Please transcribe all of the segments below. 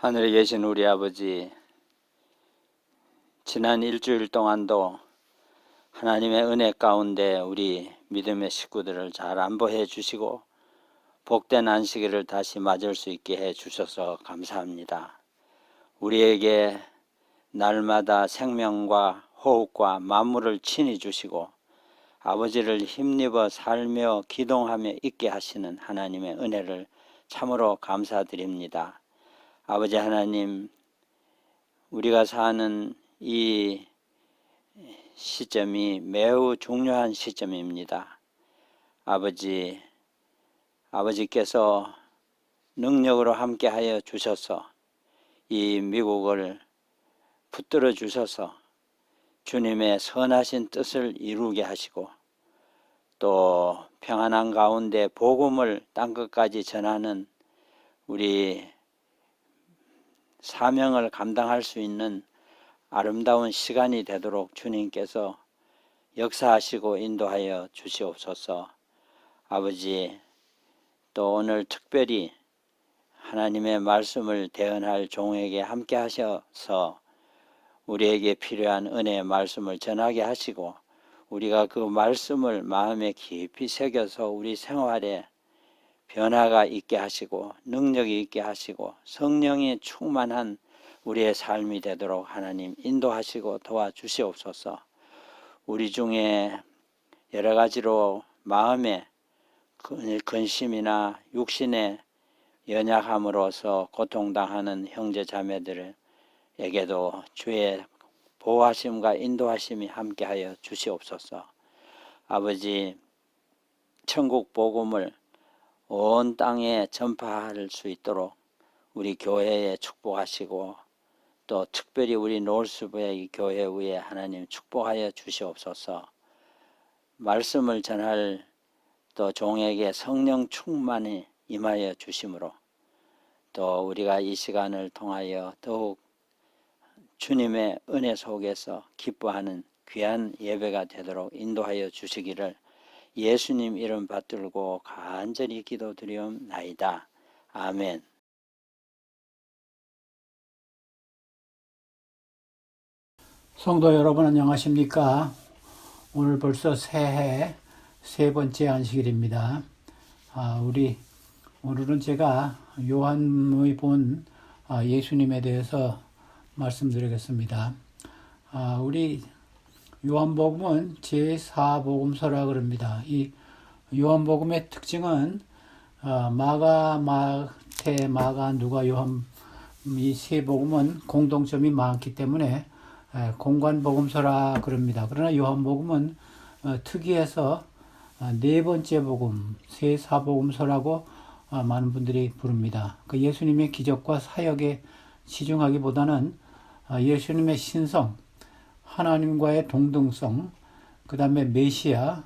하늘에 계신 우리 아버지, 지난 일주일 동안도 하나님의 은혜 가운데 우리 믿음의 식구들을 잘 안보해 주시고 복된 안식일을 다시 맞을 수 있게 해 주셔서 감사합니다. 우리에게 날마다 생명과 호흡과 만물을 친히 주시고 아버지를 힘입어 살며 기동하며 있게 하시는 하나님의 은혜를 참으로 감사드립니다. 아버지 하나님, 우리가 사는 이 시점이 매우 중요한 시점입니다. 아버지께서 능력으로 함께하여 주셔서 이 미국을 붙들어 주셔서 주님의 선하신 뜻을 이루게 하시고 또 평안한 가운데 복음을 땅끝까지 전하는 우리 사명을 감당할 수 있는 아름다운 시간이 되도록 주님께서 역사하시고 인도하여 주시옵소서. 아버지, 또 오늘 특별히 하나님의 말씀을 대언할 종에게 함께 하셔서 우리에게 필요한 은혜의 말씀을 전하게 하시고 우리가 그 말씀을 마음에 깊이 새겨서 우리 생활에 변화가 있게 하시고 능력이 있게 하시고 성령이 충만한 우리의 삶이 되도록 하나님 인도하시고 도와주시옵소서. 우리 중에 여러 가지로 마음에 근심이나 육신의 연약함으로써 고통당하는 형제 자매들에게도 주의 보호하심과 인도하심이 함께하여 주시옵소서. 아버지, 천국 복음을 온 땅에 전파할 수 있도록 우리 교회에 축복하시고 또 특별히 우리 노을수부의 교회 위에 하나님 축복하여 주시옵소서. 말씀을 전할 또 종에게 성령 충만히 임하여 주심으로 또 우리가 이 시간을 통하여 더욱 주님의 은혜 속에서 기뻐하는 귀한 예배가 되도록 인도하여 주시기를 예수님 이름 받들고 간절히 기도드리옵나이다. 아멘. 성도 여러분 안녕하십니까? 오늘 벌써 새해 세 번째 안식일입니다. 오늘은 제가 요한의 본 예수님에 대해서 말씀드리겠습니다. 우리 요한복음은 제4복음서라 그럽니다. 이 요한복음의 특징은 마가, 마태, 마가, 누가, 요한 이 세 복음은 공동점이 많기 때문에 공관복음서라 그럽니다. 그러나 요한복음은 특이해서 네 번째 복음, 제4복음서라고 많은 분들이 부릅니다. 그 예수님의 기적과 사역에 치중하기보다는 예수님의 신성, 하나님과의 동등성, 그 다음에 메시아,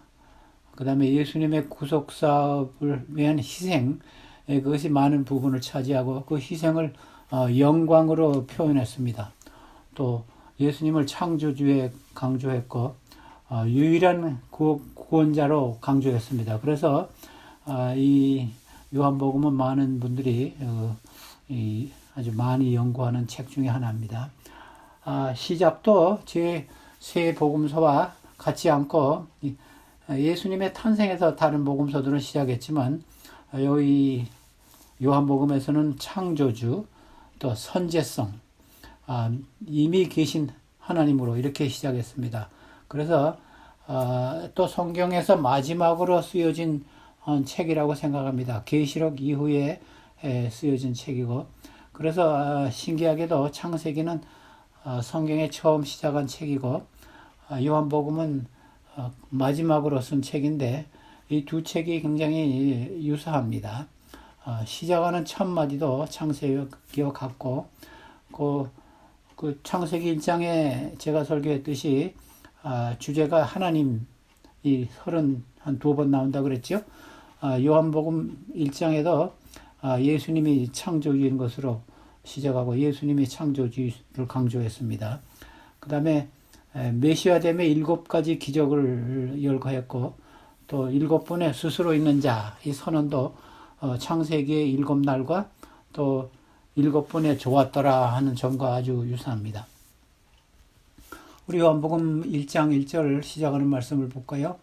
그 다음에 예수님의 구속사업을 위한 희생, 그것이 많은 부분을 차지하고 그 희생을 영광으로 표현했습니다. 또 예수님을 창조주에 강조했고 유일한 구원자로 강조했습니다. 그래서 이 요한복음은 많은 분들이 아주 많이 연구하는 책 중에 하나입니다. 시작도 제 세 복음서와 같지 않고 예수님의 탄생에서 다른 복음서들은 시작했지만 여기 요한복음에서는 창조주, 또 선제성, 이미 계신 하나님으로 이렇게 시작했습니다. 그래서 또 성경에서 마지막으로 쓰여진 책이라고 생각합니다. 계시록 이후에 쓰여진 책이고, 그래서 신기하게도 창세기는 성경에 처음 시작한 책이고 요한복음은 마지막으로 쓴 책인데 이 두 책이 굉장히 유사합니다. 시작하는 첫 마디도 창세기와 같고 그 창세기 1장에 제가 설교했듯이 주제가 하나님이 32번 나온다 그랬죠. 요한복음 1장에도 예수님이 창조주인 것으로 시작하고 예수님이 창조주를 강조했습니다. 그 다음에 메시아됨의 7가지 기적을 열거했고 또 7분의 스스로 있는 자, 이 선언도 창세기의 7날과 또 7번에 좋았더라 하는 점과 아주 유사합니다. 우리 요한복음 1장 1절 시작하는 말씀을 볼까요?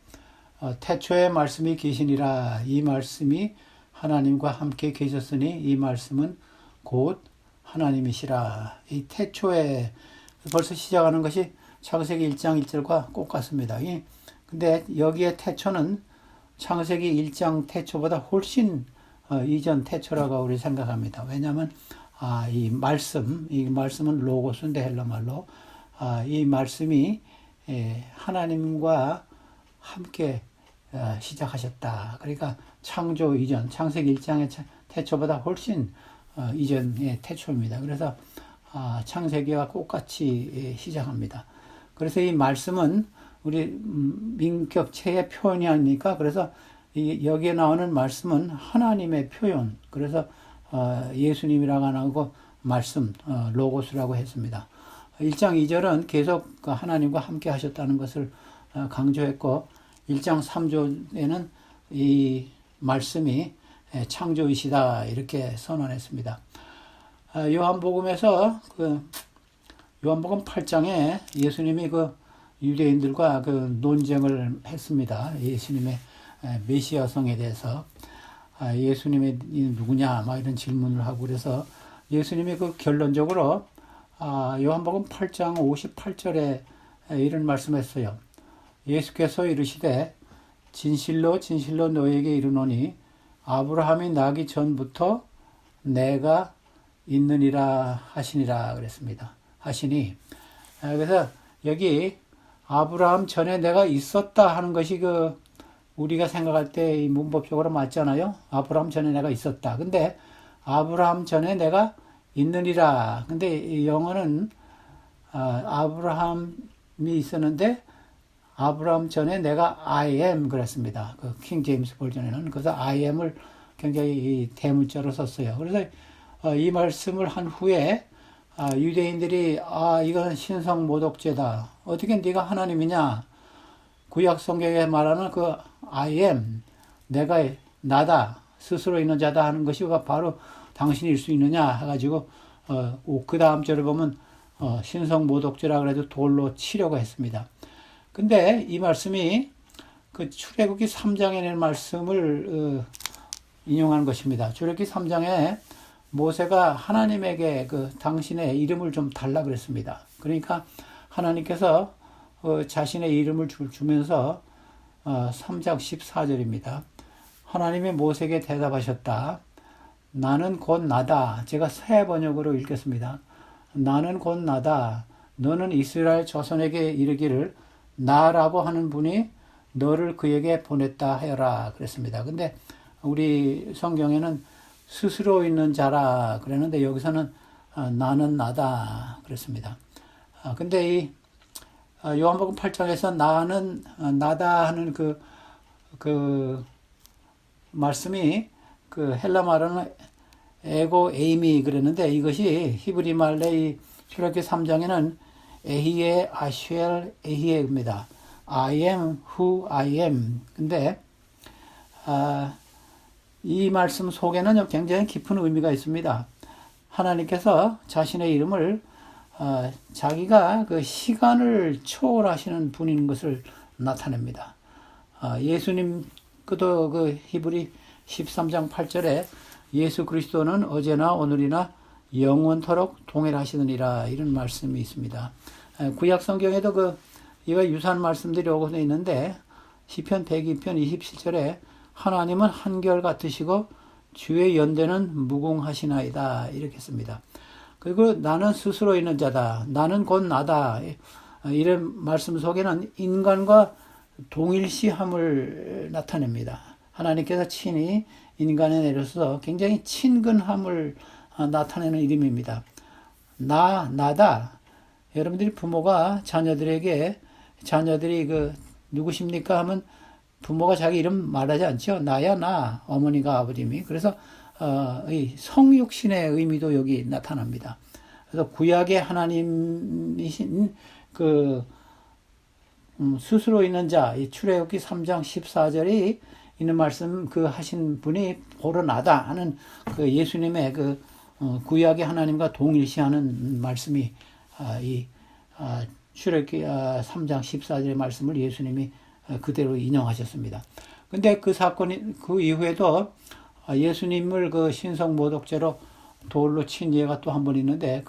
태초에 말씀이 계시니라. 이 말씀이 하나님과 함께 계셨으니 이 말씀은 곧 하나님이시라. 이 태초에 벌써 시작하는 것이 창세기 1장 1절과 꼭 같습니다. 근데 여기에 태초는 창세기 1장 태초보다 훨씬 이전 태초라고 우리 생각합니다. 왜냐하면 이 말씀은 로고스인데 헬라 말로 이 말씀이 하나님과 함께 시작하셨다. 그러니까 창조 이전, 창세기 1장의 태초보다 훨씬 이전의 태초입니다. 그래서 창세기와 똑같이 시작합니다. 그래서 이 말씀은 우리 민격체의 표현이 아닙니까? 그래서 여기에 나오는 말씀은 하나님의 표현. 그래서 예수님이라고 안 하고 말씀, 로고스라고 했습니다. 1장 2절은 계속 하나님과 함께 하셨다는 것을 강조했고 1장 3절에는 이 말씀이 창조이시다 이렇게 선언했습니다. 요한복음에서 요한복음 8장에 예수님이 유대인들과 논쟁을 했습니다. 예수님의 메시아성에 대해서 예수님이 누구냐 막 이런 질문을 하고 그래서 예수님이 결론적으로 요한복음 8장 58절에 이런 말씀했어요. 예수께서 이르시되 진실로 진실로 너에게 이르노니 아브라함이 나기 전부터 내가 있느니라 하시니라 그랬습니다. 하시니 그래서 여기 아브라함 전에 내가 있었다 하는 것이 우리가 생각할 때 문법적으로 맞잖아요. 아브라함 전에 내가 있었다. 근데 아브라함 전에 내가 있느니라. 근데 영어는 아브라함이 있었는데 아브라함 전에 내가 I am 그랬습니다. 킹 제임스 버전에는 그래서 I am을 굉장히 대문자로 썼어요. 그래서 이 말씀을 한 후에 유대인들이 이건 신성 모독죄다. 어떻게 네가 하나님이냐? 구약 성경에 말하는 I am 내가 나다 스스로 있는 자다 하는 것이 바로 당신일 수 있느냐 해가지고 그 다음 절을 보면 신성 모독죄라 그래도 돌로 치려고 했습니다. 근데 이 말씀이 출애굽기 3장에 낸 말씀을 인용하는 것입니다. 출애굽기 3장에 모세가 하나님에게 당신의 이름을 좀 달라 그랬습니다. 그러니까 하나님께서 자신의 이름을 주면서 3장 14절입니다. 하나님이 모세에게 대답하셨다. 나는 곧 나다. 제가 새 번역으로 읽겠습니다. 나는 곧 나다. 너는 이스라엘 자손에게 이르기를 나라고 하는 분이 너를 그에게 보냈다 하여라 그랬습니다. 근데 우리 성경에는 스스로 있는 자라 그랬는데 여기서는 나는 나다 그랬습니다. 근데 이 요한복음 8장에서 나는 나다 하는 그 말씀이 헬라 말로는 에고 에이미 그랬는데 이것이 히브리 말의 출애굽기 3장에는 에히에 아슈엘 에히에입니다. I am who I am. 근데 이 말씀 속에는 굉장히 깊은 의미가 있습니다. 하나님께서 자신의 이름을 자기가 시간을 초월하시는 분인 것을 나타냅니다. 예수님 그도 히브리 13장 8절에 예수 그리스도는 어제나 오늘이나 영원토록 동일하시느니라 이런 말씀이 있습니다. 구약 성경에도 이와 유사한 말씀들이 오고 있는데 시편 102편 27절에 하나님은 한결같으시고 주의 연대는 무궁하시나이다 이렇게 씁니다. 그리고 나는 스스로 있는 자다. 나는 곧 나다. 이런 말씀 속에는 인간과 동일시함을 나타냅니다. 하나님께서 친히 인간에 내려서 굉장히 친근함을 나타내는 이름입니다. 나다. 여러분들이 부모가 자녀들이 누구십니까 하면 부모가 자기 이름 말하지 않죠. 나야 나, 어머니가 아버님이. 그래서 이 성육신의 의미도 여기 나타납니다. 그래서 구약의 하나님이신 스스로 있는 자, 이 출애굽기 3장 14절이 있는 말씀 하신 분이 바로 나다 하는 예수님의 구약의 하나님과 동일시하는 말씀이 출애굽기 3장 14절의 말씀을 예수님이 그대로 인용하셨습니다. 근데 그 사건이 그 이후에도 예수님을 그 신성 모독죄로 돌로 친 예가 또 한 번 있는데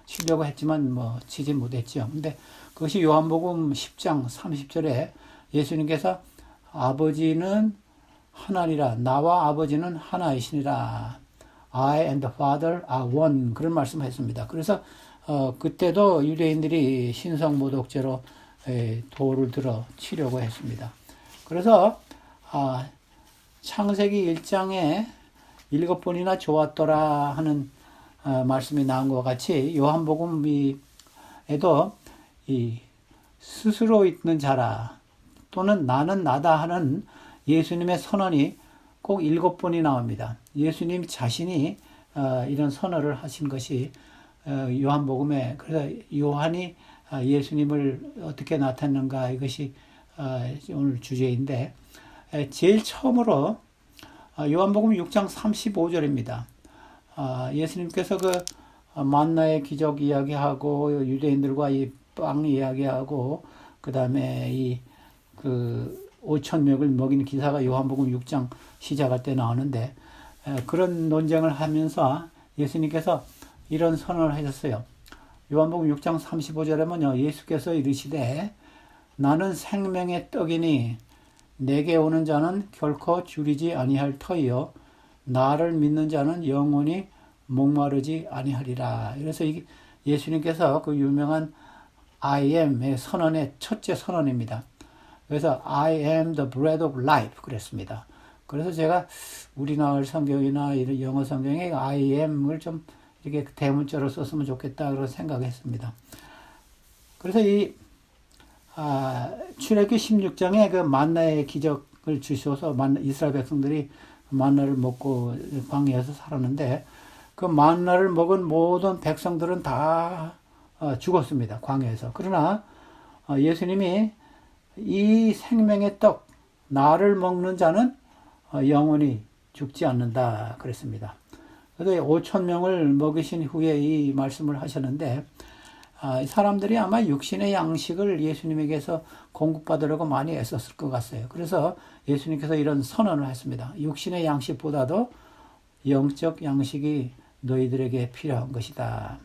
치려고 했지만 치지 못했죠. 근데 그것이 요한복음 10장 30절에 예수님께서 아버지는 하나니라 나와 아버지는 하나이시니라 I and the Father are one 그런 말씀을 했습니다. 그래서 그때도 유대인들이 신성 모독죄로 돌을 들어 치려고 했습니다. 그래서 창세기 1장에 7번이나 좋았더라 하는 말씀이 나온 것 같이 요한복음에도 이 스스로 있는 자라 또는 나는 나다 하는 예수님의 선언이 꼭 7번이 나옵니다. 예수님 자신이 이런 선언을 하신 것이 요한복음에 그래서 요한이 예수님을 어떻게 나타냈는가 이것이 오늘 주제인데 제일 처음으로 요한복음 6장 35절입니다. 예수님께서 그 만나의 기적 이야기하고 유대인들과 이 빵 이야기하고 그 다음에 이 그 5천 명을 먹인 기사가 요한복음 6장 시작할 때 나오는데 그런 논쟁을 하면서 예수님께서 이런 선언을 하셨어요. 요한복음 6장 35절에는요. 예수께서 이르시되 나는 생명의 떡이니 내게 오는 자는 결코 줄이지 아니할 터이요 나를 믿는 자는 영원히 목마르지 아니하리라. 그래서 예수님께서 그 유명한 I am의 선언의 첫째 선언입니다. 그래서 I am the bread of life 그랬습니다. 그래서 제가 우리나라 성경이나 이런 영어 성경에 I am을 좀 이렇게 대문자로 썼으면 좋겠다 그런 생각했습니다. 그래서 출애굽기 16장에 그 만나의 기적을 주셔서 이스라엘 백성들이 만나를 먹고 광야에서 살았는데 그 만나를 먹은 모든 백성들은 다 죽었습니다. 광야에서. 그러나 예수님이 이 생명의 떡 나를 먹는 자는 영원히 죽지 않는다 그랬습니다. 그래서 5천 명을 먹이신 후에 이 말씀을 하셨는데 사람들이 아마 육신의 양식을 예수님에게서 공급받으려고 많이 애썼을 것 같아요. 그래서 예수님께서 이런 선언을 했습니다. 육신의 양식보다도 영적 양식이 너희들에게 필요한 것이다.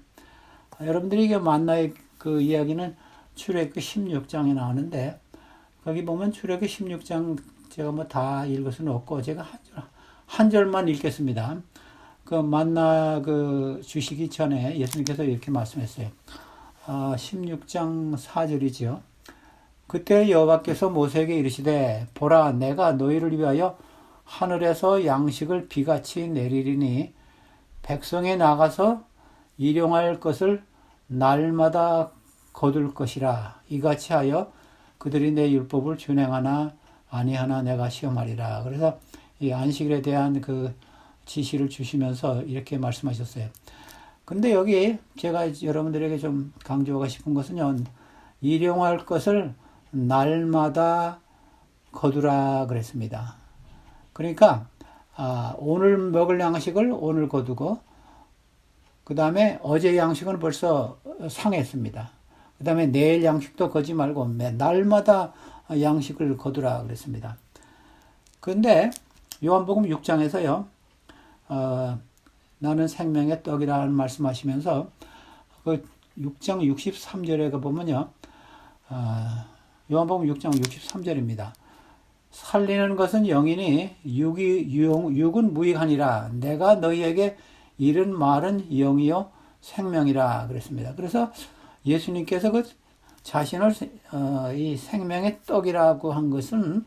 여러분들이 이게 만나의 그 이야기는 출애굽기 16장에 나오는데 거기 보면 출애굽기 16장 제가 다 읽을 수는 없고 제가 한 절만 읽겠습니다. 그 만나 그 주시기 전에 예수님께서 이렇게 말씀했어요. 16장 4절이죠. 그때 여호와께서 모세에게 이르시되 보라 내가 너희를 위하여 하늘에서 양식을 비같이 내리리니 백성에 나가서 일용할 것을 날마다 거둘 것이라 이같이 하여 그들이 내 율법을 준행하나 아니하나 내가 시험하리라. 그래서 이 안식일에 대한 그 지시를 주시면서 이렇게 말씀하셨어요. 근데 여기 제가 여러분들에게 좀 강조하고 싶은 것은요. 일용할 것을 날마다 거두라 그랬습니다. 그러니까 오늘 먹을 양식을 오늘 거두고 그 다음에 어제 양식은 벌써 상했습니다. 그 다음에 내일 양식도 거지 말고 날마다 양식을 거두라 그랬습니다. 그런데 요한복음 6장에서요. 나는 생명의 떡이라는 말씀하시면서 그 6장 63절에 보면요. 요한복음 6장 63절입니다. 살리는 것은 영이니 육은 무익하니라. 내가 너희에게 이른 말은 영이요 생명이라 그랬습니다. 그래서 예수님께서 그 자신을 이 생명의 떡이라고 한 것은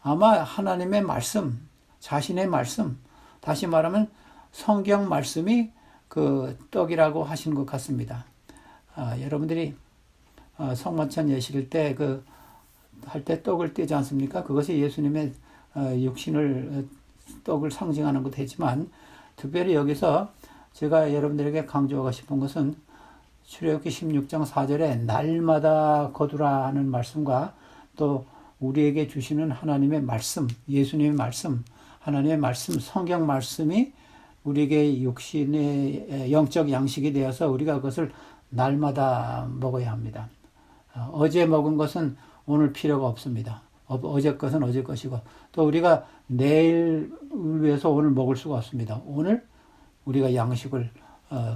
아마 하나님의 말씀, 자신의 말씀, 다시 말하면 성경 말씀이 그 떡이라고 하신 것 같습니다. 여러분들이 성만찬 예식일 때 할 때 떡을 떼지 않습니까? 그것이 예수님의 육신을 떡을 상징하는 것도 했지만 특별히 여기서 제가 여러분들에게 강조하고 싶은 것은 출애굽기 16장 4절에 날마다 거두라 하는 말씀과 또 우리에게 주시는 하나님의 말씀, 예수님의 말씀, 하나님의 말씀, 성경 말씀이 우리에게 육신의 영적 양식이 되어서 우리가 그것을 날마다 먹어야 합니다. 어제 먹은 것은 오늘 필요가 없습니다. 어제 것은 어제 것이고 또 우리가 내일을 위해서 오늘 먹을 수가 없습니다. 오늘 우리가 양식을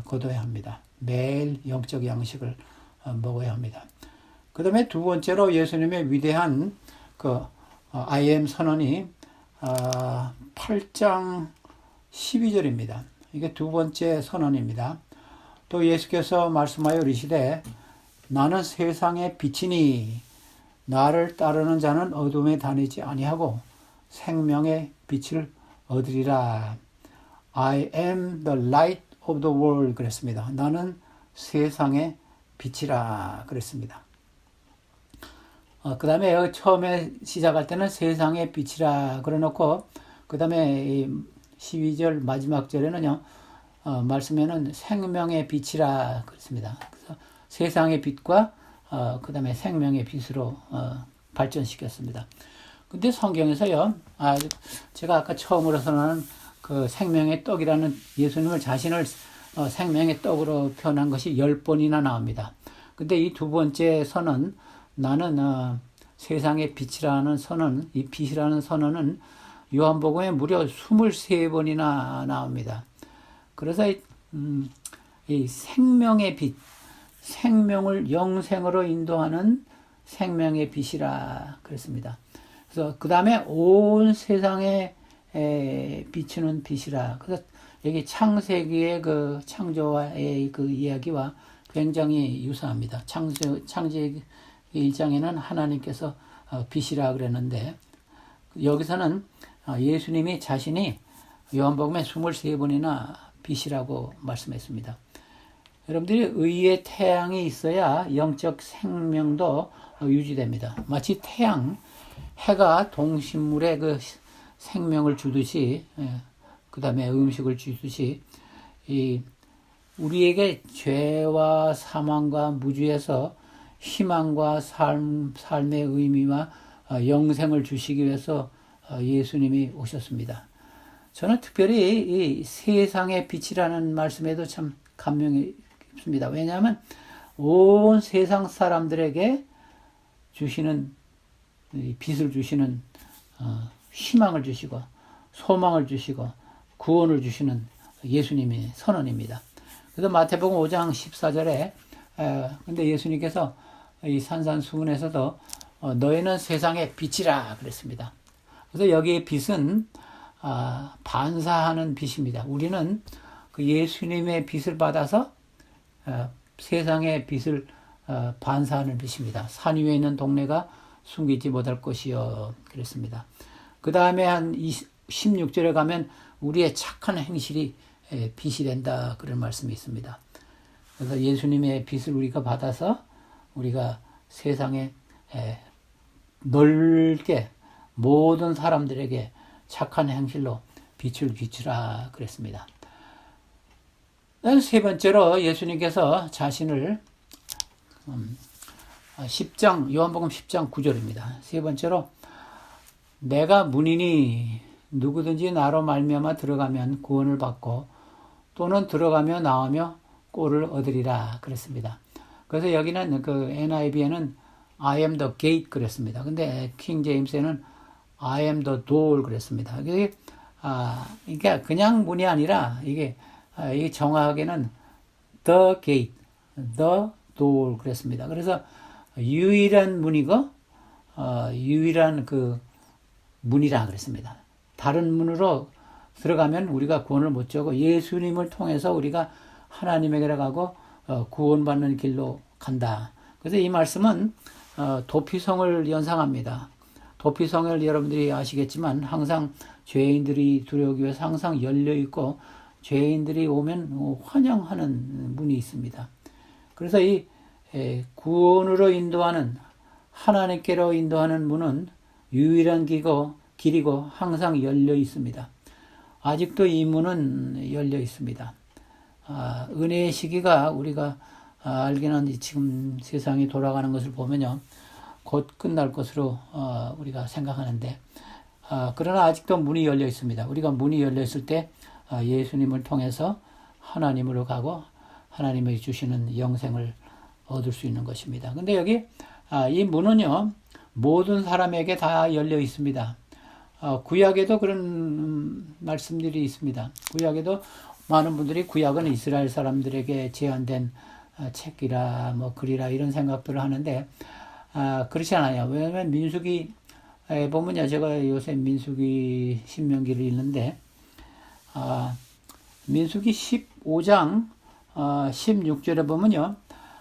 거둬야 합니다. 매일 영적 양식을 먹어야 합니다. 그 다음에 두 번째로 예수님의 위대한 그 I am 선언이 8장 12절입니다. 이게 두 번째 선언입니다. 또 예수께서 말씀하여 이르시되 나는 세상의 빛이니 나를 따르는 자는 어둠에 다니지 아니하고 생명의 빛을 얻으리라. I am the light of the world 그랬습니다. 나는 세상의 빛이라 그랬습니다. 그 다음에 처음에 시작할 때는 세상의 빛이라 그래놓고 그 다음에 12절 마지막 절에는요 말씀에는 생명의 빛이라 그랬습니다. 그래서 세상의 빛과 그 다음에 생명의 빛으로 발전시켰습니다. 근데 성경에서요 제가 아까 처음으로 선언한 그 생명의 떡이라는 예수님을 자신을 생명의 떡으로 표현한 것이 10번이나 나옵니다. 근데 이 두 번째 선언 나는 세상의 빛이라는 선언, 이 빛이라는 선언은 요한복음에 무려 23번이나 나옵니다. 그래서 이 생명의 빛, 생명을 영생으로 인도하는 생명의 빛이라 그랬습니다. 그래서 그 다음에 온 세상에 비추는 빛이라. 그래서 여기 창세기의 그 창조와의 그 이야기와 굉장히 유사합니다. 창세기 1장에는 하나님께서 빛이라 그랬는데 여기서는 예수님이 자신이 요한복음에 23번이나 빛이라고 말씀했습니다. 여러분들이 의의 태양이 있어야 영적 생명도 유지됩니다. 마치 태양, 해가 동식물에 그 생명을 주듯이, 그 다음에 음식을 주듯이, 우리에게 죄와 사망과 무주에서 희망과 삶의 의미와 영생을 주시기 위해서 예수님이 오셨습니다. 저는 특별히 이 세상의 빛이라는 말씀에도 참 감명이 깊습니다. 왜냐하면 온 세상 사람들에게 주시는 빛을 주시는 희망을 주시고 소망을 주시고 구원을 주시는 예수님의 선언입니다. 그래서 마태복음 5장 14절에 근데 예수님께서 이 산산수훈에서도 너희는 세상의 빛이라 그랬습니다. 그래서 여기에 빛은 반사하는 빛입니다. 우리는 그 예수님의 빛을 받아서 세상의 빛을 반사하는 빛입니다. 산 위에 있는 동네가 숨기지 못할 것이요 그랬습니다. 그 다음에 한 16절에 가면 우리의 착한 행실이 빛이 된다 그런 말씀이 있습니다. 그래서 예수님의 빛을 우리가 받아서 우리가 세상에 넓게 모든 사람들에게 착한 행실로 빛을 비추라 그랬습니다. 세 번째로 예수님께서 자신을 10장 요한복음 10장 9절입니다. 세 번째로 내가 문이니 누구든지 나로 말미암아 들어가면 구원을 받고 또는 들어가며 나오며 꼴을 얻으리라 그랬습니다. 그래서 여기는 그 NIV에는 I am the gate 그랬습니다. 근데 킹 제임스에는 I am the door 그랬습니다. 이게 그냥 문이 아니라 이게 정확하게는 the gate, the door 그랬습니다. 그래서 유일한 문이고 유일한 그 문이라 그랬습니다. 다른 문으로 들어가면 우리가 구원을 못 주고 예수님을 통해서 우리가 하나님에게 가고 구원받는 길로 간다. 그래서 이 말씀은 도피성을 연상합니다. 도피성을 여러분들이 아시겠지만 항상 죄인들이 들어오기 위해서 항상 열려 있고 죄인들이 오면 환영하는 문이 있습니다. 그래서 이 구원으로 인도하는 하나님께로 인도하는 문은 유일한 길이고 항상 열려 있습니다. 아직도 이 문은 열려 있습니다. 은혜의 시기가 우리가 알기는 지금 세상이 돌아가는 것을 보면요. 곧 끝날 것으로 우리가 생각하는데 그러나 아직도 문이 열려 있습니다. 우리가 문이 열려 있을 때 예수님을 통해서 하나님으로 가고 하나님이 주시는 영생을 얻을 수 있는 것입니다. 근데 여기 이 문은요, 모든 사람에게 다 열려 있습니다. 구약에도 그런 말씀들이 있습니다. 구약에도 많은 분들이 구약은 이스라엘 사람들에게 제한된 책이라 뭐 글이라 이런 생각들을 하는데 그렇지 않아요. 왜냐하면 민수기 보면요, 제가 요새 민수기 신명기를 읽는데 민수기 15장 16절에 보면요,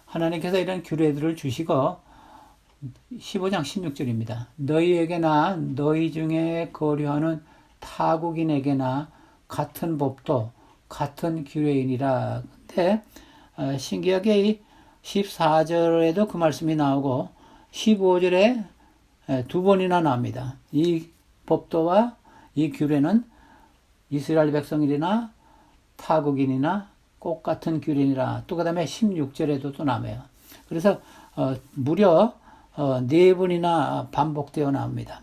하나님께서 이런 규례들을 주시고 15장 16절입니다. 너희에게나 너희 중에 거류하는 타국인에게나 같은 법도 같은 규례이니라. 근데 신기하게 이 14절에도 그 말씀이 나오고 15절에 두 번이나 나옵니다. 이 법도와 이 규례는 이스라엘 백성이나 타국인이나 꼭 같은 규례니라. 또 그 다음에 16절에도 또 나와요. 그래서 무려 네 번이나 반복되어 나옵니다.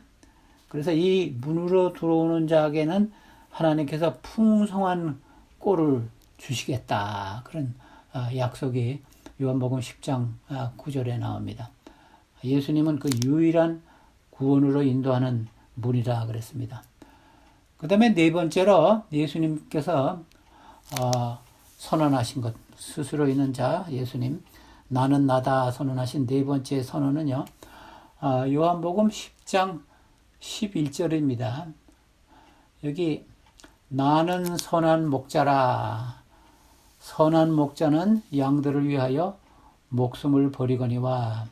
그래서 이 문으로 들어오는 자에게는 하나님께서 풍성한 꼴을 주시겠다. 그런 약속이 요한복음 10장 9절에 나옵니다. 예수님은 그 유일한 구원으로 인도하는 문이라 그랬습니다. 그 다음에 네 번째로 예수님께서 선언하신 것, 스스로 있는 자 예수님, 나는 나다 선언하신 네 번째 선언은요, 요한복음 10장 11절입니다. 여기 나는 선한 목자라. 선한 목자는 양들을 위하여 목숨을 버리거니와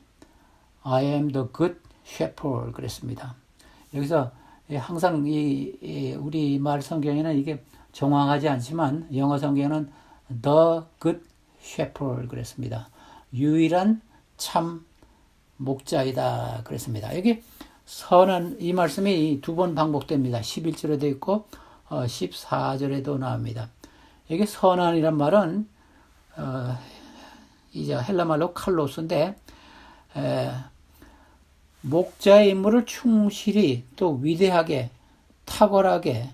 I am the good shepherd 그랬습니다. 여기서 항상 우리 말 성경에는 이게 정확하지 않지만 영어 성경에는 the good shepherd 그랬습니다. 유일한 참 목자이다 그랬습니다. 여기 선한 이 말씀이 두 번 반복됩니다. 11절에도 있고 14절에도 나옵니다. 여기 선한이란 말은 이제 헬라 말로 칼로스인데 목자의 임무를 충실히 또 위대하게 탁월하게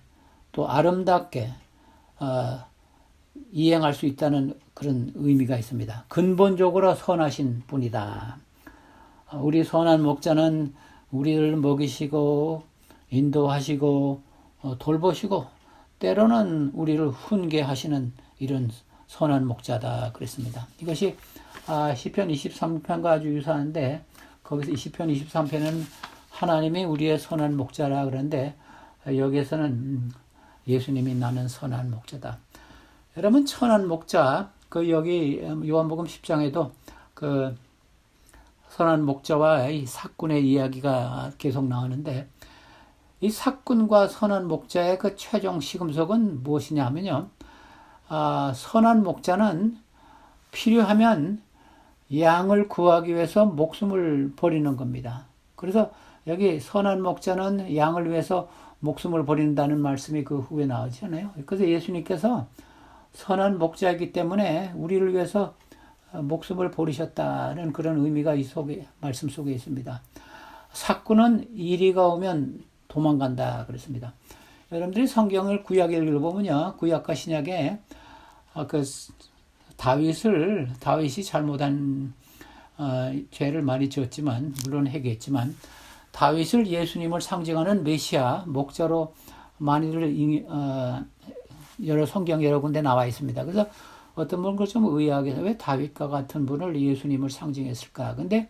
또 아름답게 이행할 수 있다는 그런 의미가 있습니다. 근본적으로 선하신 분이다. 우리 선한 목자는 우리를 먹이시고 인도하시고 돌보시고 때로는 우리를 훈계하시는 이런 선한 목자다 그랬습니다. 이것이 시편 23편과 아주 유사한데 거기서 시편 23편은 하나님이 우리의 선한 목자라 그러는데 여기에서는 예수님이 나는 선한 목자다. 여러분 선한 목자 그 여기 요한복음 10장에도 그 선한 목자와 이 사꾼의 이야기가 계속 나오는데 이 사꾼과 선한 목자의 그 최종 시금석은 무엇이냐 하면요. 선한 목자는 필요하면 양을 구하기 위해서 목숨을 버리는 겁니다. 그래서 여기 선한 목자는 양을 위해서 목숨을 버린다는 말씀이 그 후에 나오잖아요. 그래서 예수님께서 선한 목자이기 때문에 우리를 위해서 목숨을 버리셨다는 그런 의미가 이 속에 말씀 속에 있습니다. 사꾼은 이리가 오면 도망간다 그랬습니다. 여러분들이 성경을 구약에 읽어보면요, 구약과 신약에 그 다윗이 잘못한 죄를 많이 지었지만 물론 회개했지만 다윗을 예수님을 상징하는 메시아 목자로 많이들 여러 성경 여러 군데 나와 있습니다. 그래서 어떤 분은 좀 의아하게 해서 왜 다윗과 같은 분을 예수님을 상징했을까? 근데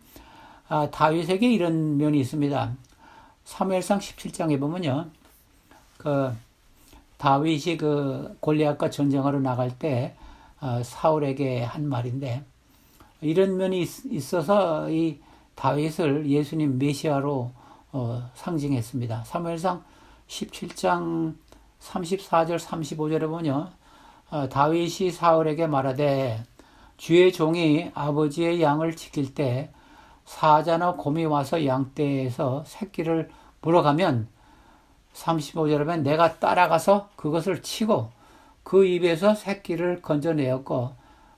다윗에게 이런 면이 있습니다. 사무엘상 17장에 보면요, 그 다윗이 그 골리앗과 전쟁하러 나갈 때 사울에게 한 말인데 이런 면이 있어서 이 다윗을 예수님 메시아로 상징했습니다. 사무엘상 17장 34절 35절에 보면요, 다윗이 사울에게 말하되 주의 종이 아버지의 양을 지킬 때 사자나 곰이 와서 양떼에서 새끼를 물어가면 35절에 보면 내가 따라가서 그것을 치고 그 입에서 새끼를 건져내었고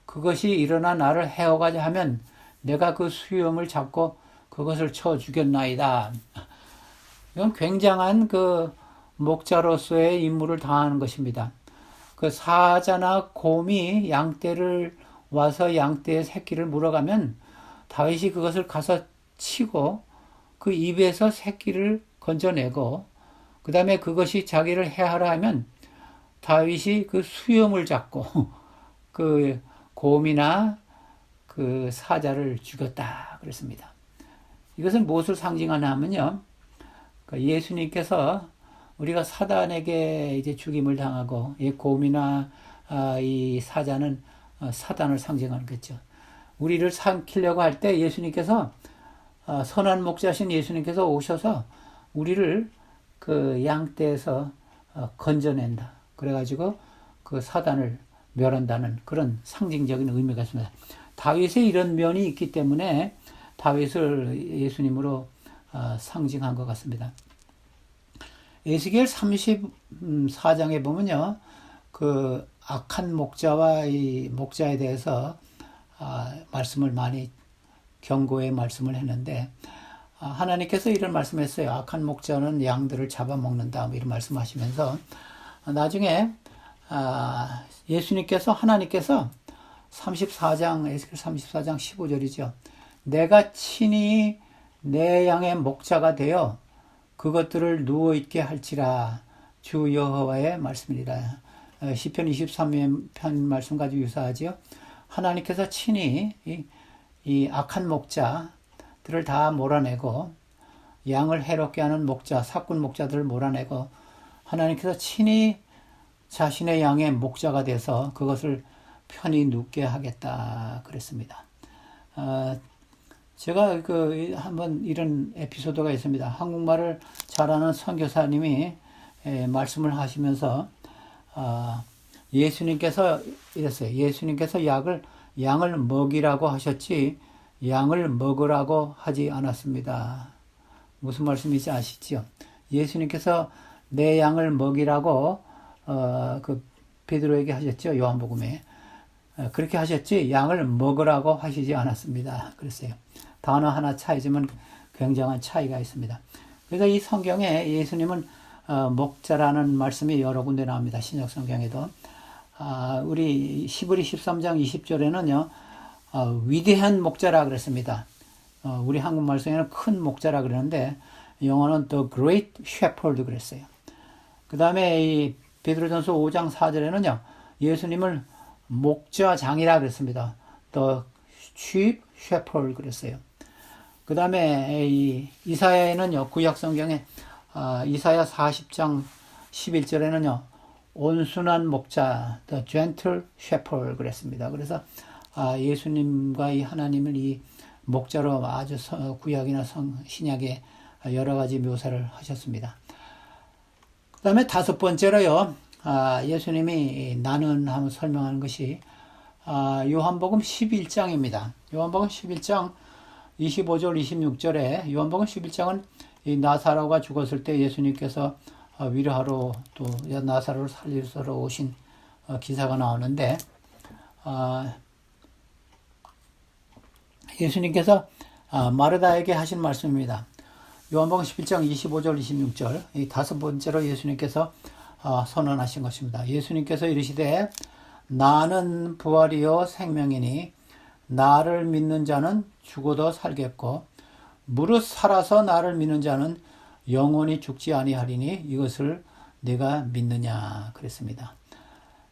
그것이 일어나 나를 해오가자 하면 내가 그 수염을 잡고 그것을 쳐 죽였나이다. 이건 굉장한 그 목자로서의 임무를 다하는 것입니다. 그 사자나 곰이 양떼를 와서 양떼의 새끼를 물어가면 다윗이 그것을 가서 치고 그 입에서 새끼를 건져내고 그 다음에 그것이 자기를 해하라 하면 다윗이 그 수염을 잡고 그 곰이나 그 사자를 죽였다 그랬습니다. 이것은 무엇을 상징하냐 하면요. 예수님께서 우리가 사단에게 이제 죽임을 당하고 이 곰이나 이 사자는 사단을 상징하는 거죠. 우리를 삼키려고 할 때 예수님께서 선한 목자신 예수님께서 오셔서 우리를 그 양떼에서 건져낸다. 그래가지고 그 사단을 멸한다는 그런 상징적인 의미가 있습니다. 다윗의 이런 면이 있기 때문에 다윗을 예수님으로 상징한 것 같습니다. 에스겔 34장에 보면요, 그 악한 목자와 이 목자에 대해서 말씀을 많이 경고의 말씀을 했는데 하나님께서 이런 말씀했어요. 악한 목자는 양들을 잡아먹는다. 뭐 이런 말씀하시면서 나중에 예수님께서 하나님께서 34장 에스겔 34장 15절이죠. 내가 친히 내 양의 목자가 되어 그것들을 누워있게 할지라 주 여호와의 말씀이라. 시편 23편 말씀 가지고 유사하지요. 하나님께서 친히 이 악한 목자들을 다 몰아내고 양을 해롭게 하는 목자, 사꾼 목자들을 몰아내고 하나님께서 친히 자신의 양의 목자가 돼서 그것을 편히 눕게 하겠다 그랬습니다. 제가 한번 이런 에피소드가 있습니다. 한국말을 잘하는 선교사님이 말씀을 하시면서 예수님께서 이랬어요. 예수님께서 양을 먹이라고 하셨지 양을 먹으라고 하지 않았습니다. 무슨 말씀인지 아시죠? 예수님께서 내 양을 먹이라고 그 베드로에게 하셨죠. 요한복음에. 그렇게 하셨지 양을 먹으라고 하시지 않았습니다. 그랬어요. 단어 하나 차이지만 굉장한 차이가 있습니다. 그래서 이 성경에 예수님은 목자라는 말씀이 여러 군데 나옵니다. 신약 성경에도. 우리 히브리 13장 20절에는요. 위대한 목자라 그랬습니다. 우리 한국말 성에는 큰 목자라 그러는데 영어는 The Great Shepherd 그랬어요. 그 다음에 이 베드로전서 5장 4절에는요. 예수님을 목자장이라 그랬습니다. The Sheep Shepherd 그랬어요. 그 다음에 이사야에는요. 구약 성경에 이사야 40장 11절에는요. 온순한 목자 The Gentle Shepherd 그랬습니다. 그래서 예수님과 이 하나님을 이 목자로 아주 구약이나 신약에 여러 가지 묘사를 하셨습니다. 그 다음에 다섯 번째로요. 예수님이 나는 하면 설명하는 것이 요한복음 11장입니다. 요한복음 11장 25절 26절에 요한복음 11장은 이 나사로가 죽었을 때 예수님께서 위로하러 또 나사로를 살리러 오신 기사가 나오는데 예수님께서 마르다에게 하신 말씀입니다. 요한복음 11장 25절 26절 이 다섯 번째로 예수님께서 선언하신 것입니다. 예수님께서 이르시되 나는 부활이요 생명이니 나를 믿는 자는 죽어도 살겠고 무릇 살아서 나를 믿는 자는 영원히 죽지 아니하리니 이것을 내가 믿느냐 그랬습니다.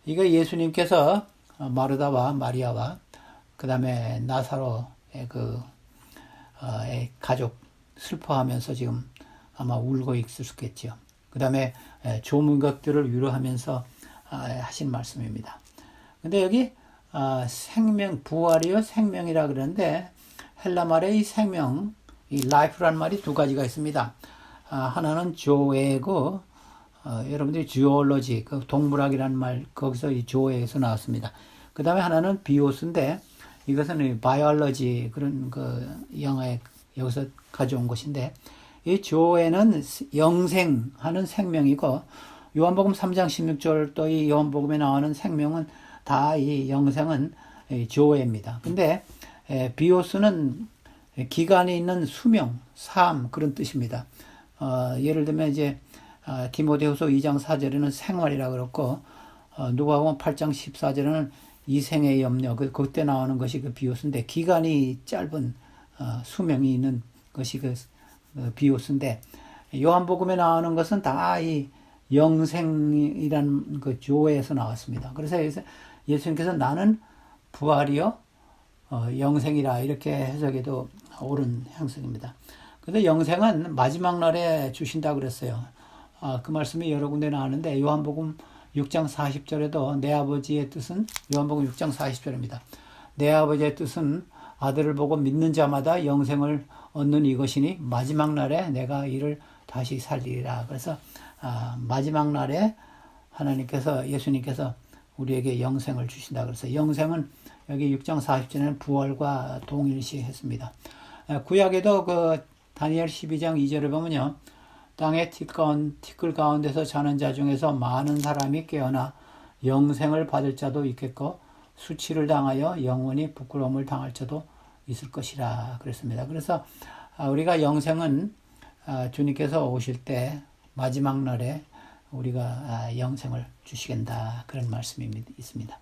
이거 예수님께서 마르다와 마리아와 그 다음에 나사로의 가족 슬퍼하면서 지금 아마 울고 있었겠죠. 그 다음에 좋은 것들을 위로하면서 하신 말씀입니다. 근데 여기 생명, 부활이요 생명이라 그러는데 헬라말에 이 생명, 이 life라는 말이 두 가지가 있습니다. 하나는 조에고 여러분들이 주올로지, 그 동물학이라는 말 거기서 이 조에에서 나왔습니다. 그 다음에 하나는 비오스인데 이것은 바이올로지 그런 영어에 여기서 가져온 것인데 이 조에는 영생하는 생명이고 요한복음 3장 16절 또 이 요한복음에 나오는 생명은 다 이 영생은 조에입니다. 근데 비오스는 기간이 있는 수명, 삶 그런 뜻입니다. 예를 들면 이제 디모데후서 2장 4절에는 생활이라 그렇고 누가복음 8장 14절에는 이생의 염려, 그때 나오는 것이 그 비오스인데, 기간이 짧은 수명이 있는 것이 그 비오스인데, 요한복음에 나오는 것은 다 이 영생이라는 그 조에서 나왔습니다. 그래서 예수님께서 나는 부활이요 영생이라 이렇게 해석해도 옳은 형식입니다. 그런데 영생은 마지막 날에 주신다 그랬어요. 그 말씀이 여러 군데 나왔는데 요한복음 6장 40절에도 내 아버지의 뜻은, 요한복음 6장 40절입니다. 내 아버지의 뜻은 아들을 보고 믿는 자마다 영생을 얻는 이것이니 마지막 날에 내가 이를 다시 살리리라. 그래서 마지막 날에 하나님께서, 예수님께서 우리에게 영생을 주신다. 그래서 영생은 여기 6장 40절에는 부활과 동일시했습니다. 구약에도 그 다니엘 12장 2절을 보면요, 땅의 티끌 가운데서 자는 자 중에서 많은 사람이 깨어나 영생을 받을 자도 있겠고 수치를 당하여 영원히 부끄러움을 당할 자도 있을 것이라 그랬습니다. 그래서 우리가 영생은 주님께서 오실 때 마지막 날에 우리가 영생을 주시겠다, 그런 말씀이 있습니다.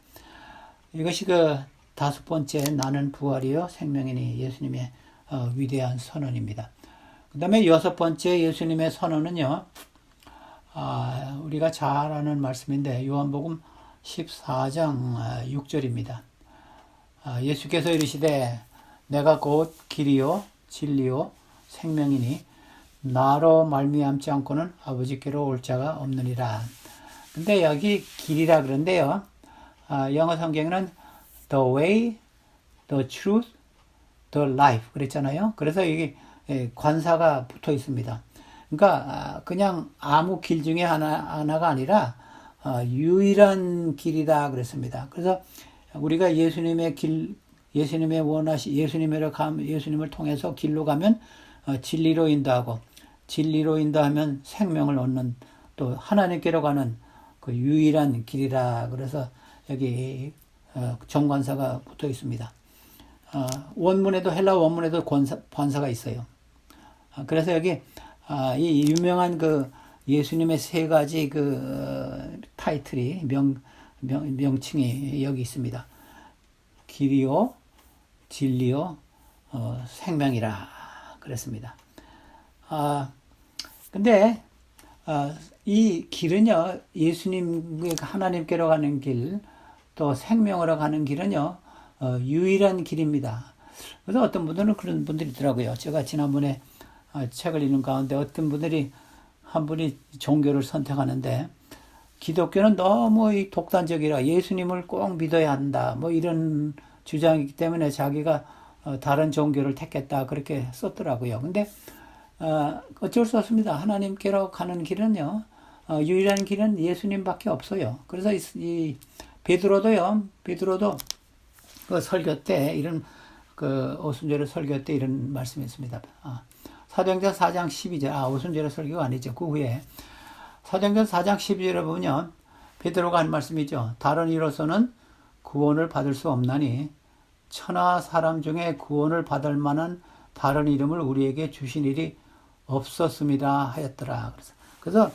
이것이 그 다섯 번째, 나는 부활이요 생명이니 예수님의 위대한 선언입니다. 그 다음에 여섯 번째 예수님의 선언은요, 우리가 잘 아는 말씀인데 요한복음 14장 6절입니다. 예수께서 이르시되 내가 곧 길이요 진리요 생명이니 나로 말미암지 않고는 아버지께로 올 자가 없느니라. 근데 여기 길이라 그런데요, 영어 성경에는 the way, the truth, the life 그랬잖아요. 그래서 이게 관사가 붙어 있습니다. 그러니까 그냥 아무 길 중에 하나가 아니라 유일한 길이다 그랬습니다. 그래서 우리가 예수님의 길, 예수님을 통해서 길로 가면 진리로 인도하고, 진리로 인도하면 생명을 얻는, 또 하나님께로 가는 그 유일한 길이라. 그래서 여기 정관사가 붙어 있습니다. 원문에도, 헬라 원문에도 관사가 있어요. 그래서 여기 이 유명한 그 예수님의 세 가지 그 타이틀이 명칭이 여기 있습니다. 길이요, 진리요, 생명이라 그랬습니다. 근데 이 길은요, 하나님께로 가는 길, 또 생명으로 가는 길은요, 유일한 길입니다. 그래서 어떤 분들은 그런 분들이 있더라고요. 제가 지난번에 책을 읽는 가운데 어떤 분들이, 한 분이 종교를 선택하는데 기독교는 너무 독단적이라 예수님을 꼭 믿어야 한다, 뭐 이런 주장이기 때문에 자기가 다른 종교를 택했다, 그렇게 썼더라고요. 근데 어쩔 수 없습니다. 하나님께로 가는 길은요, 유일한 길은 예수님밖에 없어요. 그래서 이 베드로도 그 설교 때 그 오순절의 설교 때 이런 말씀이 있습니다. 사도행전 4장 12절, 오순절의 설교가 아니죠. 그 후에 사도행전 4장 12절에 보면 베드로가 한 말씀이죠. 다른 이로서는 구원을 받을 수 없나니 천하 사람 중에 구원을 받을 만한 다른 이름을 우리에게 주신 일이 없었습니다 하였더라. 그래서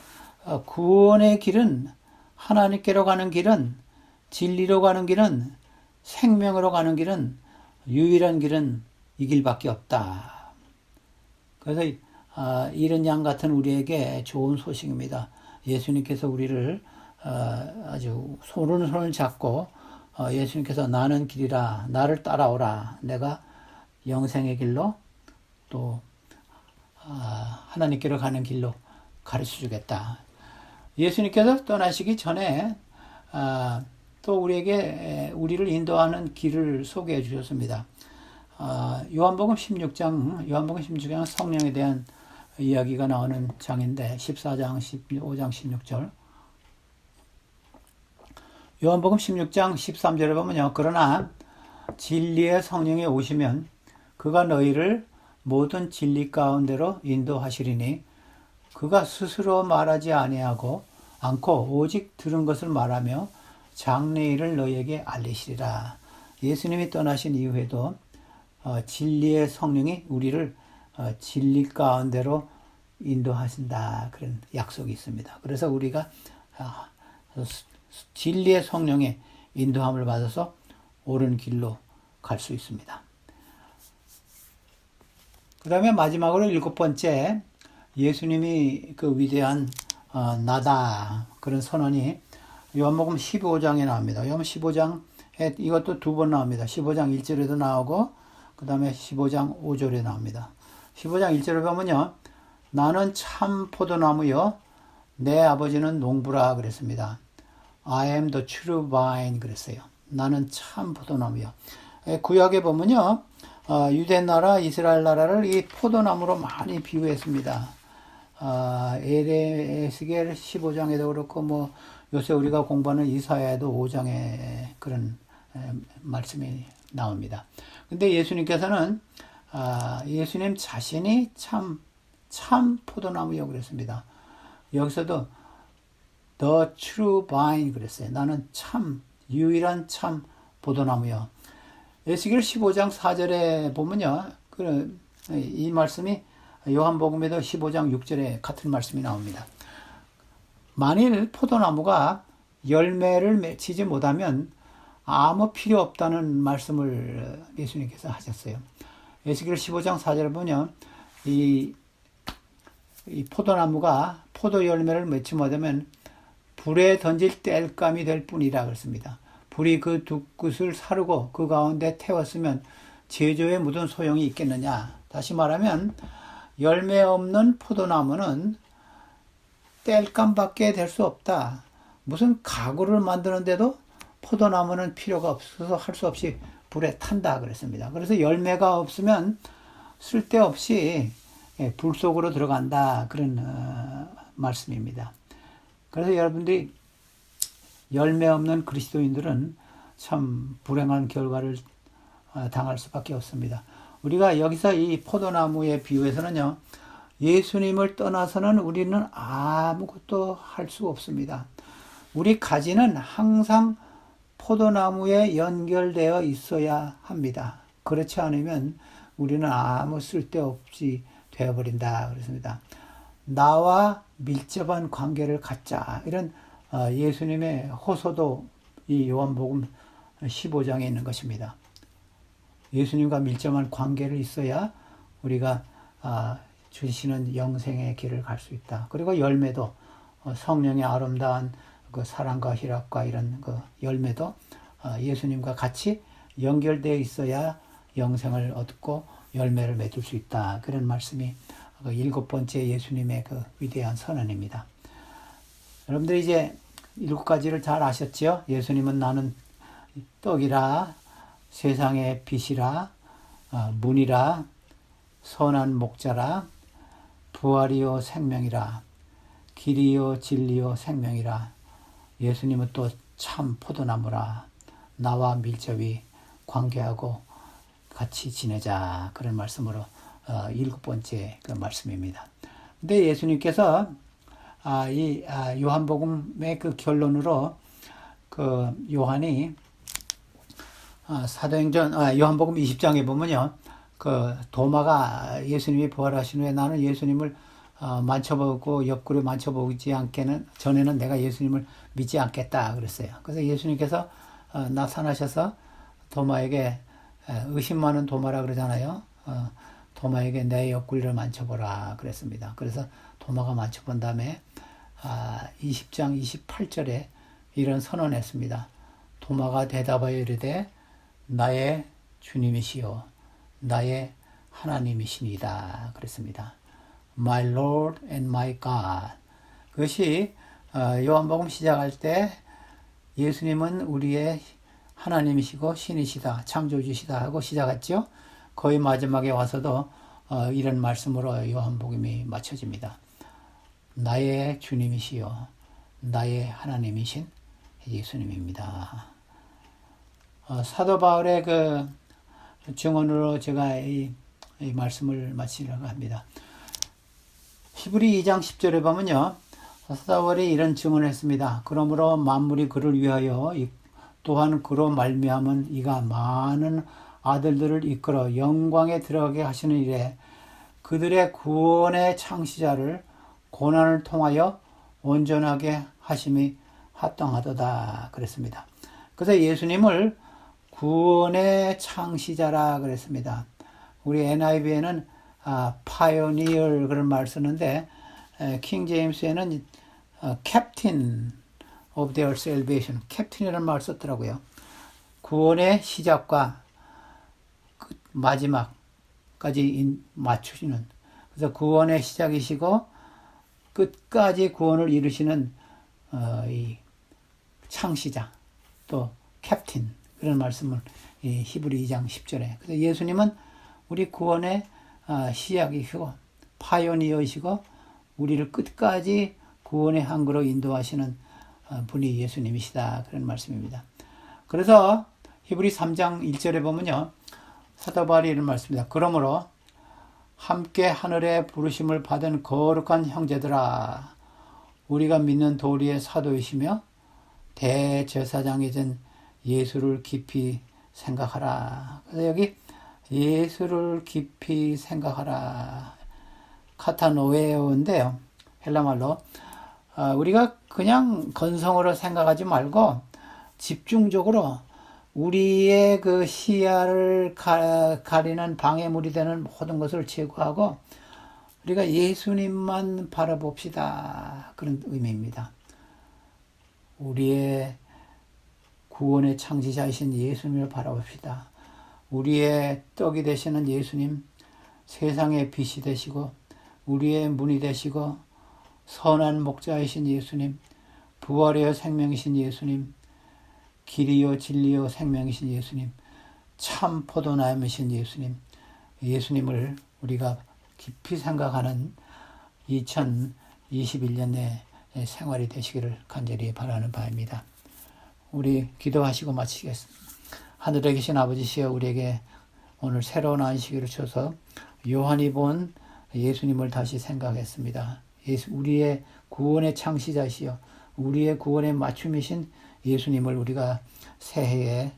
구원의 길은, 하나님께로 가는 길은, 진리로 가는 길은, 생명으로 가는 길은, 유일한 길은 이 길밖에 없다. 그래서 이런 양 같은 우리에게 좋은 소식입니다. 예수님께서 우리를 아주 손을 잡고 예수님께서 나는 길이라, 나를 따라오라, 내가 영생의 길로 또 하나님께로 가는 길로 가르쳐 주겠다. 예수님께서 떠나시기 전에 또 우리를 인도하는 길을 소개해 주셨습니다. 요한복음 16장 성령에 대한 이야기가 나오는 장인데 14장, 15장, 16절. 요한복음 16장 13절에 보면요, 그러나 진리의 성령이 오시면 그가 너희를 모든 진리 가운데로 인도하시리니 그가 스스로 말하지 않고 오직 들은 것을 말하며 장래일을 너희에게 알리시리라. 예수님이 떠나신 이후에도 진리의 성령이 우리를 진리 가운데로 인도하신다, 그런 약속이 있습니다. 그래서 우리가 진리의 성령의 인도함을 받아서 옳은 길로 갈 수 있습니다. 그 다음에 마지막으로 7번째, 예수님이 그 위대한 나다 그런 선언이 요한복음 15장에 나옵니다. 요한복음 15장에 이것도 2번 나옵니다. 15장 1절에도 나오고 그 다음에 15장 5절에 나옵니다. 15장 1절에 보면요, 나는 참 포도나무요 내 아버지는 농부라 그랬습니다. I am the true vine 그랬어요. 나는 참 포도나무요. 구약에 보면요, 유대 나라, 이스라엘 나라를 이 포도나무로 많이 비유했습니다. 에스겔 15장에도 그렇고, 뭐, 요새 우리가 공부하는 이사야에도 5장에 그런 말씀이 나옵니다. 근데 예수님께서는, 예수님 자신이 참 포도나무요 그랬습니다. 여기서도 the true vine 그랬어요. 나는 참, 유일한 참 포도나무요. 에스겔 15장 4절에 보면요, 이 말씀이 요한복음에도 15장 6절에 같은 말씀이 나옵니다. 만일 포도나무가 열매를 맺히지 못하면 아무 필요 없다는 말씀을 예수님께서 하셨어요. 에스겔 15장 4절에 보면 이 포도나무가 포도 열매를 맺지 못하면 불에 던질 땔감이 될 뿐이라 그랬습니다. 불이 그 두 끝을 사르고 그 가운데 태웠으면 제조에 묻은 소용이 있겠느냐. 다시 말하면 열매 없는 포도나무는 땔감밖에 될 수 없다. 무슨 가구를 만드는데도 포도나무는 필요가 없어서 할 수 없이 불에 탄다 그랬습니다. 그래서 열매가 없으면 쓸데없이 불 속으로 들어간다 그런 말씀입니다. 그래서 여러분들이 열매 없는 그리스도인들은 참 불행한 결과를 당할 수밖에 없습니다. 우리가 여기서 이 포도나무의 비유에서는요, 예수님을 떠나서는 우리는 아무것도 할 수 없습니다. 우리 가지는 항상 포도나무에 연결되어 있어야 합니다. 그렇지 않으면 우리는 아무 쓸데없이 되어버린다 그랬습니다. 나와 밀접한 관계를 갖자, 이런 예수님의 호소도 이 요한복음 15장에 있는 것입니다. 예수님과 밀접한 관계를 있어야 우리가 주시는 영생의 길을 갈 수 있다. 그리고 열매도 성령의 아름다운 그 사랑과 희락과 이런 그 열매도 예수님과 같이 연결되어 있어야 영생을 얻고 열매를 맺을 수 있다. 그런 말씀이 7번째 예수님의 그 위대한 선언입니다. 여러분들이 이제 7가지를 잘 아셨죠? 예수님은 나는 떡이라, 세상의 빛이라, 문이라, 선한 목자라, 부활이요 생명이라, 길이요 진리요 생명이라, 예수님은 또 참 포도나무라, 나와 밀접히 관계하고 같이 지내자, 그런 말씀으로 7번째 그 말씀입니다. 근데 예수님께서 요한복음의 그 결론으로 그 요한이 사도행전 요한복음 20장에 보면요, 그 도마가 예수님이 부활하신 후에 나는 예수님을 만져보고 옆구리 만져보지 않게는 전에는 내가 예수님을 믿지 않겠다 그랬어요. 그래서 예수님께서 나타나셔서 도마에게, 의심 많은 도마라 그러잖아요. 도마에게 내 옆구리를 만져보라 그랬습니다. 그래서 도마가 만져본 다음에 20장 28절에 이런 선언했습니다. 도마가 대답하여 이르되 나의 주님이시요 나의 하나님이시니이다 그랬습니다. My Lord and my God. 그것이 요한복음 시작할 때 예수님은 우리의 하나님이시고 신이시다, 창조주시다 하고 시작했죠. 거의 마지막에 와서도 이런 말씀으로 요한복음이 마쳐집니다. 나의 주님이시요 나의 하나님이신 예수님입니다. 사도 바울의 그 증언으로 제가 이 말씀을 마치려고 합니다. 히브리 2장 10절에 보면요, 사도 바울이 이런 증언을 했습니다. 그러므로 만물이 그를 위하여 또한 그로 말미암은 이가 많은 아들들을 이끌어 영광에 들어가게 하시는 일에 그들의 구원의 창시자를 고난을 통하여 온전하게 합당하도다 그랬습니다. 그래서 예수님을 구원의 창시자라 그랬습니다. 우리 NIV에는 pioneer 그런 말 쓰는데 킹 제임스에는 captain of their salvation, 캡틴이라는 말 썼더라고요. 구원의 시작과 마지막까지 맞추시는, 그래서 구원의 시작이시고 끝까지 구원을 이루시는 이 창시자, 또 캡틴, 그런 말씀을 이 히브리 2장 10절에. 그래서 예수님은 우리 구원의 시작이시고 파이오니어이시고 우리를 끝까지 구원의 항구로 인도하시는 분이 예수님이시다, 그런 말씀입니다. 그래서 히브리 3장 1절에 보면요, 사도 바울이 이런 말씀입니다. 그러므로 함께 하늘의 부르심을 받은 거룩한 형제들아, 우리가 믿는 도리의 사도이시며 대제사장이신 예수를 깊이 생각하라. 그래서 여기 예수를 깊이 생각하라, 카타노에오인데요, 헬라말로 우리가 그냥 건성으로 생각하지 말고 집중적으로 우리의 그 시야를 가리는 방해물이 되는 모든 것을 제거하고 우리가 예수님만 바라봅시다, 그런 의미입니다. 우리의 구원의 창시자이신 예수님을 바라봅시다. 우리의 떡이 되시는 예수님, 세상의 빛이 되시고 우리의 문이 되시고 선한 목자이신 예수님, 부활이요 생명이신 예수님, 길이요 진리요 생명이신 예수님, 참 포도나무이신 예수님, 예수님을 우리가 깊이 생각하는 2021년 내 생활이 되시기를 간절히 바라는 바입니다. 우리 기도하시고 마치겠습니다. 하늘에 계신 아버지시여, 우리에게 오늘 새로운 안식일을 주셔서 요한이 본 예수님을 다시 생각했습니다. 우리의 구원의 창시자시여, 우리의 구원의 맞춤이신 예수님을 우리가 새해에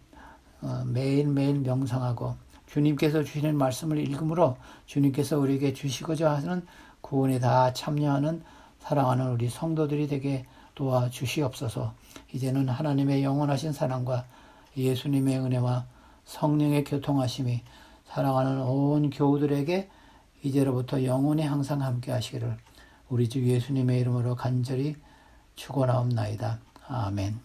매일매일 명상하고 주님께서 주시는 말씀을 읽음으로 주님께서 우리에게 주시고자 하는 구원에 다 참여하는 사랑하는 우리 성도들이 되게 도와주시옵소서. 이제는 하나님의 영원하신 사랑과 예수님의 은혜와 성령의 교통하심이 사랑하는 온 교우들에게 이제로부터 영원히 항상 함께 하시기를 우리 주 예수님의 이름으로 간절히 축원하옵나이다. 아멘.